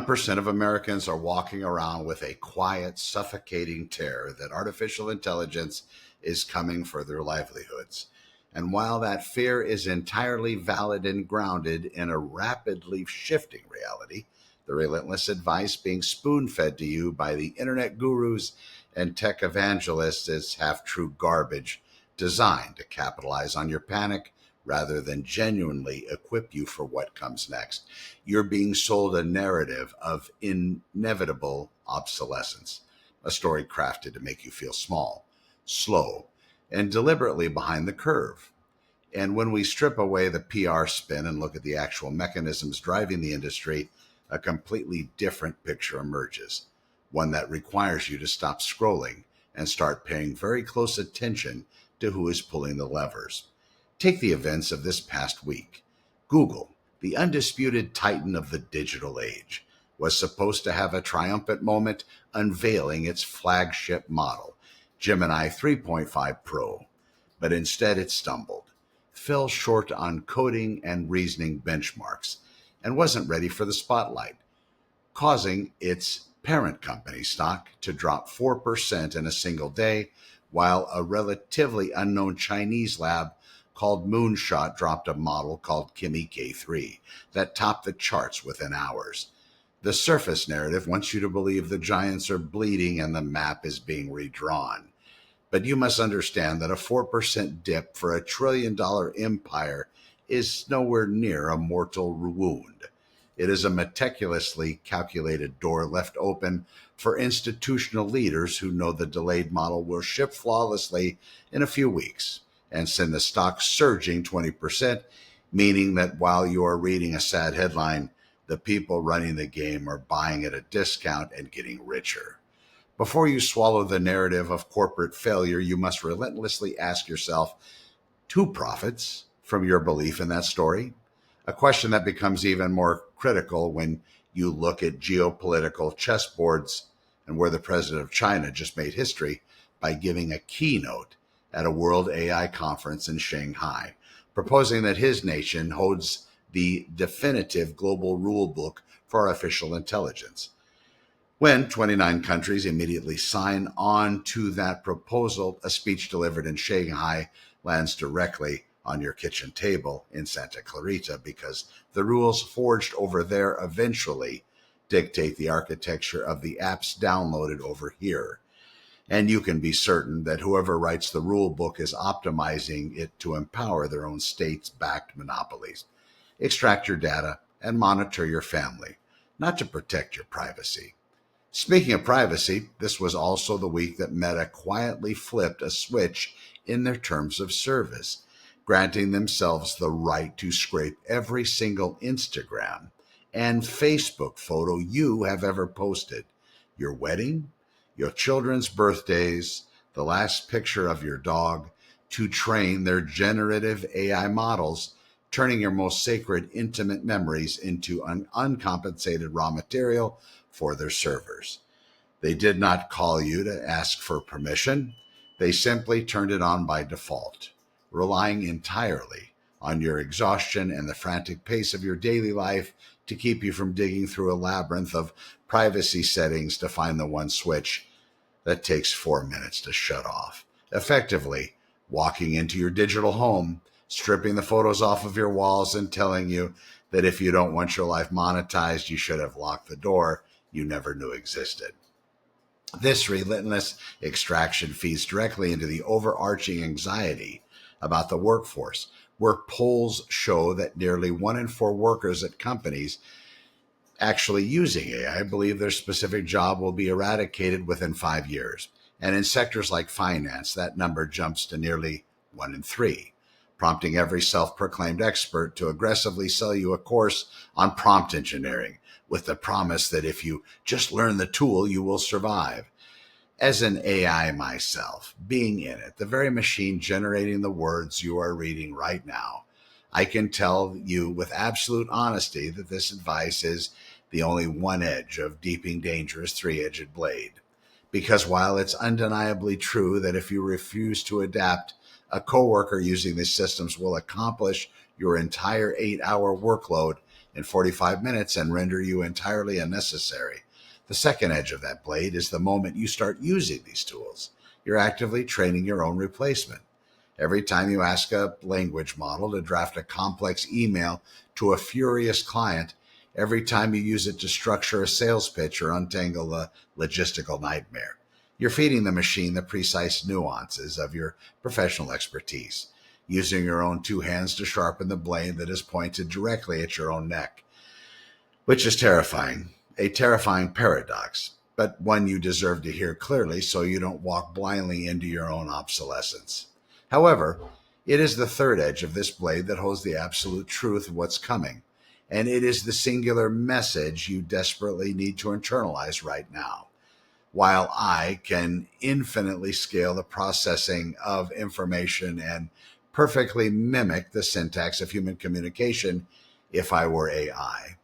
1% of Americans are walking around with a quiet, suffocating terror that artificial intelligence is coming for their livelihoods. And while that fear is entirely valid and grounded in a rapidly shifting reality, the relentless advice being spoon-fed to you by the internet gurus and tech evangelists is half-true garbage designed to capitalize on your panic rather than genuinely equip you for what comes next. You're being sold a narrative of inevitable obsolescence, a story crafted to make you feel small, slow, and deliberately behind the curve. And when we strip away the PR spin and look at the actual mechanisms driving the industry, a completely different picture emerges, one that requires you to stop scrolling and start paying very close attention to who is pulling the levers. Take the events of this past week. Google, the undisputed titan of the digital age, was supposed to have a triumphant moment unveiling its flagship model, Gemini 3.5 Pro, but instead it stumbled, fell short on coding and reasoning benchmarks, and wasn't ready for the spotlight, causing its parent company stock to drop 4% in a single day, while a relatively unknown Chinese lab called Moonshot dropped a model called Kimi K3 that topped the charts within hours. The surface narrative wants you to believe the giants are bleeding and the map is being redrawn. But you must understand that a 4% dip for $1 trillion empire is nowhere near a mortal wound. It is a meticulously calculated door left open for institutional leaders who know the delayed model will ship flawlessly in a few weeks and send the stock surging 20%, meaning that while you are reading a sad headline, the people running the game are buying at a discount and getting richer. Before you swallow the narrative of corporate failure, you must relentlessly ask yourself, who profits from your belief in that story? A question that becomes even more critical when you look at geopolitical chessboards and where the president of China just made history by giving a keynote at a World AI conference in Shanghai, proposing that his nation holds the definitive global rulebook for artificial intelligence. When 29 countries immediately sign on to that proposal, a speech delivered in Shanghai lands directly on your kitchen table in Santa Clarita because the rules forged over there eventually dictate the architecture of the apps downloaded over here. And you can be certain that whoever writes the rule book is optimizing it to empower their own states-backed monopolies, extract your data, and monitor your family, not to protect your privacy. Speaking of privacy, this was also the week that Meta quietly flipped a switch in their terms of service, granting themselves the right to scrape every single Instagram and Facebook photo you have ever posted, your wedding, your children's birthdays, the last picture of your dog, to train their generative AI models, turning your most sacred, intimate memories into an uncompensated raw material for their servers. They did not call you to ask for permission. They simply turned it on by default, relying entirely on your exhaustion and the frantic pace of your daily life to keep you from digging through a labyrinth of privacy settings to find the one switch that takes 4 minutes to shut off. Effectively, walking into your digital home, stripping the photos off of your walls and telling you that if you don't want your life monetized, you should have locked the door you never knew existed. This relentless extraction feeds directly into the overarching anxiety about the workforce, where polls show that nearly 1 in 4 workers at companies actually using AI believe their specific job will be eradicated within 5 years. And in sectors like finance, that number jumps to nearly 1 in 3, prompting every self-proclaimed expert to aggressively sell you a course on prompt engineering with the promise that if you just learn the tool, you will survive. As an AI myself, being in it, the very machine generating the words you are reading right now, I can tell you with absolute honesty that this advice is the only one edge of Deeping Dangerous three-edged blade. Because while it's undeniably true that if you refuse to adapt, a coworker using these systems will accomplish your entire 8-hour workload in 45 minutes and render you entirely unnecessary. The second edge of that blade is the moment you start using these tools. You're actively training your own replacement. Every time you ask a language model to draft a complex email to a furious client, every time you use it to structure a sales pitch or untangle a logistical nightmare, you're feeding the machine the precise nuances of your professional expertise, using your own two hands to sharpen the blade that is pointed directly at your own neck, which is terrifying, a terrifying paradox, but one you deserve to hear clearly so you don't walk blindly into your own obsolescence. However, it is the third edge of this blade that holds the absolute truth of what's coming, and it is the singular message you desperately need to internalize right now. While I can infinitely scale the processing of information and perfectly mimic the syntax of human communication if I were AI,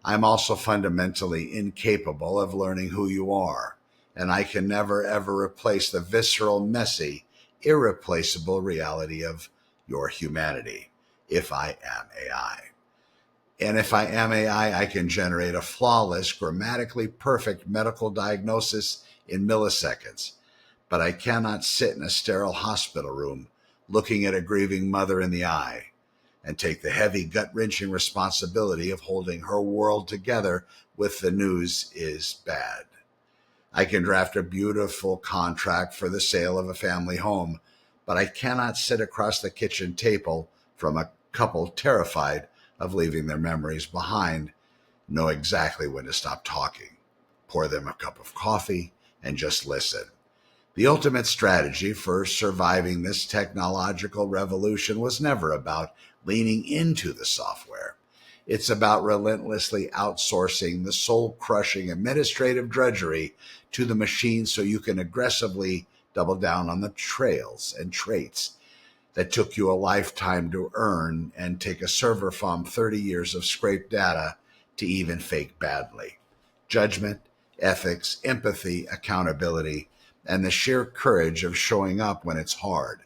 I'm also fundamentally incapable of learning who you are, and I can never ever replace the visceral, messy, irreplaceable reality of your humanity if I am AI. And if I am AI, I can generate a flawless, grammatically perfect medical diagnosis in milliseconds. But I cannot sit in a sterile hospital room looking at a grieving mother in the eye and take the heavy, gut-wrenching responsibility of holding her world together with the news is bad. I can draft a beautiful contract for the sale of a family home, but I cannot sit across the kitchen table from a couple terrified of leaving their memories behind, know exactly when to stop talking, pour them a cup of coffee, and just listen. The ultimate strategy for surviving this technological revolution was never about leaning into the software. It's about relentlessly outsourcing the soul-crushing administrative drudgery to the machine so you can aggressively double down on the trails and traits that took you a lifetime to earn and take a server farm 30 years of scraped data to even fake badly. Judgment, ethics, empathy, accountability, and the sheer courage of showing up when it's hard.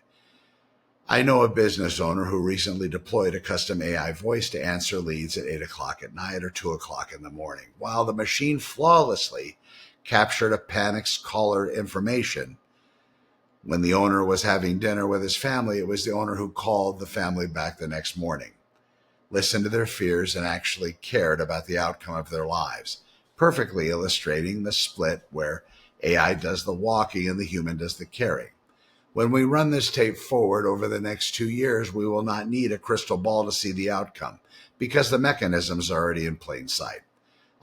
I know a business owner who recently deployed a custom AI voice to answer leads at 8 o'clock at night or 2 o'clock in the morning, while the machine flawlessly captured a panicked caller information. When the owner was having dinner with his family, it was the owner who called the family back the next morning, listened to their fears, and actually cared about the outcome of their lives, perfectly illustrating the split where AI does the walking and the human does the caring. When we run this tape forward over the next 2 years, we will not need a crystal ball to see the outcome because the mechanisms are already in plain sight,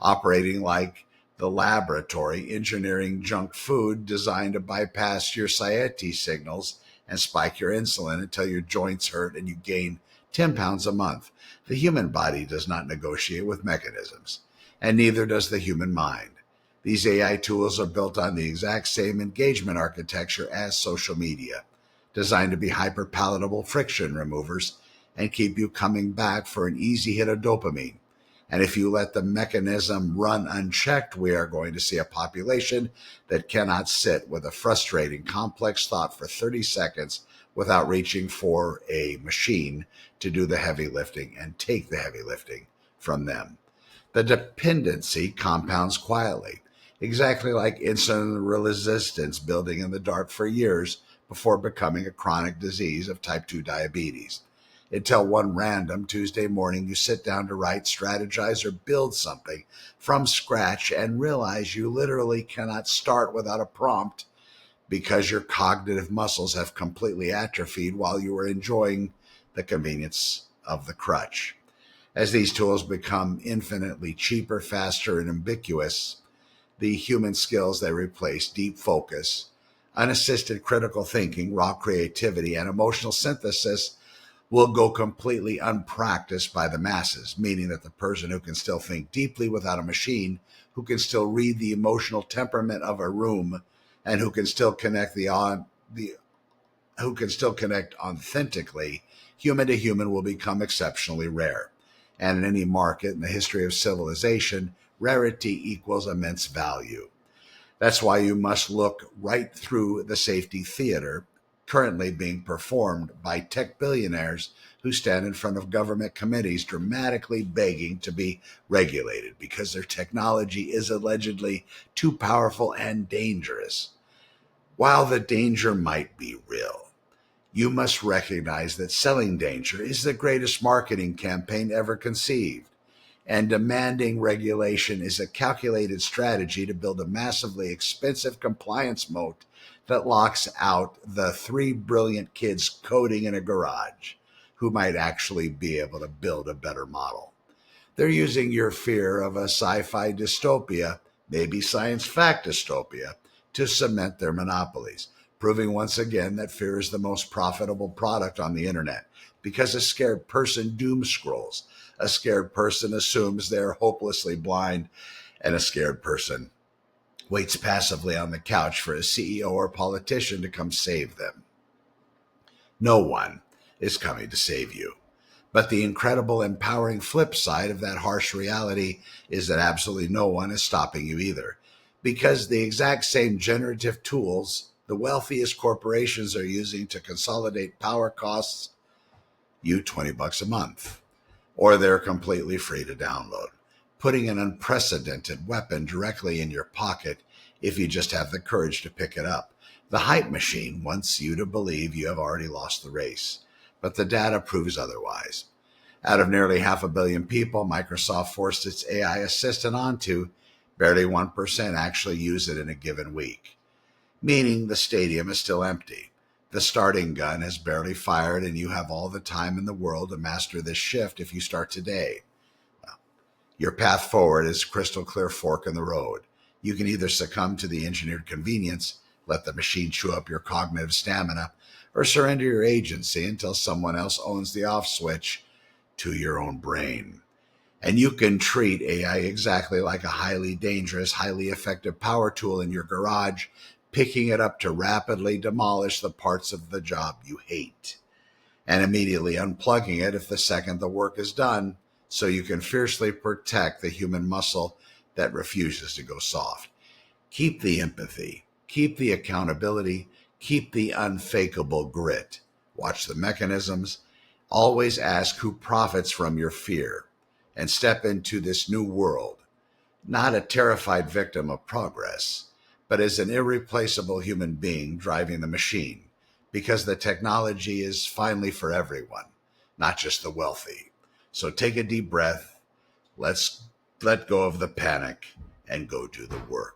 operating like the laboratory engineering junk food designed to bypass your satiety signals and spike your insulin until your joints hurt and you gain 10 pounds a month. The human body does not negotiate with mechanisms, and neither does the human mind. These AI tools are built on the exact same engagement architecture as social media, designed to be hyper-palatable friction removers and keep you coming back for an easy hit of dopamine. And if you let the mechanism run unchecked, we are going to see a population that cannot sit with a frustrating, complex thought for 30 seconds without reaching for a machine to do the heavy lifting and take the heavy lifting from them. The dependency compounds quietly, exactly like insulin resistance building in the dark for years before becoming a chronic disease of type 2 diabetes. Until one random Tuesday morning you sit down to write, strategize, or build something from scratch and realize you literally cannot start without a prompt because your cognitive muscles have completely atrophied while you are enjoying the convenience of the crutch. As these tools become infinitely cheaper, faster, and ubiquitous, the human skills they replace, deep focus, unassisted critical thinking, raw creativity, and emotional synthesis, will go completely unpracticed by the masses, meaning that the person who can still think deeply without a machine, who can still read the emotional temperament of a room, and who can still connect authentically, human to human, will become exceptionally rare. And in any market in the history of civilization, rarity equals immense value. That's why you must look right through the safety theater currently being performed by tech billionaires who stand in front of government committees dramatically begging to be regulated because their technology is allegedly too powerful and dangerous. While the danger might be real, you must recognize that selling danger is the greatest marketing campaign ever conceived, and demanding regulation is a calculated strategy to build a massively expensive compliance moat that locks out the three brilliant kids coding in a garage who might actually be able to build a better model. They're using your fear of a sci-fi dystopia, maybe science fact dystopia, to cement their monopolies, proving once again that fear is the most profitable product on the internet because a scared person doom scrolls. A scared person assumes they're hopelessly blind, and a scared person waits passively on the couch for a CEO or politician to come save them. No one is coming to save you. But the incredible, empowering flip side of that harsh reality is that absolutely no one is stopping you either. Because the exact same generative tools the wealthiest corporations are using to consolidate power costs you $20 a month, or they're completely free to download, putting an unprecedented weapon directly in your pocket if you just have the courage to pick it up. The hype machine wants you to believe you have already lost the race, but the data proves otherwise. Out of nearly 500 million people Microsoft forced its AI assistant onto, barely 1% actually use it in a given week, meaning the stadium is still empty. The starting gun has barely fired, and you have all the time in the world to master this shift if you start today. Well, your path forward is a crystal clear fork in the road. You can either succumb to the engineered convenience, let the machine chew up your cognitive stamina, or surrender your agency until someone else owns the off switch to your own brain. And you can treat AI exactly like a highly dangerous, highly effective power tool in your garage, picking it up to rapidly demolish the parts of the job you hate, and immediately unplugging it if the second the work is done, so you can fiercely protect the human muscle that refuses to go soft. Keep the empathy, keep the accountability, keep the unfakeable grit. Watch the mechanisms. Always ask who profits from your fear, and step into this new world, not a terrified victim of progress, but as an irreplaceable human being driving the machine, because the technology is finally for everyone, not just the wealthy. So take a deep breath. Let's let go of the panic and go do the work.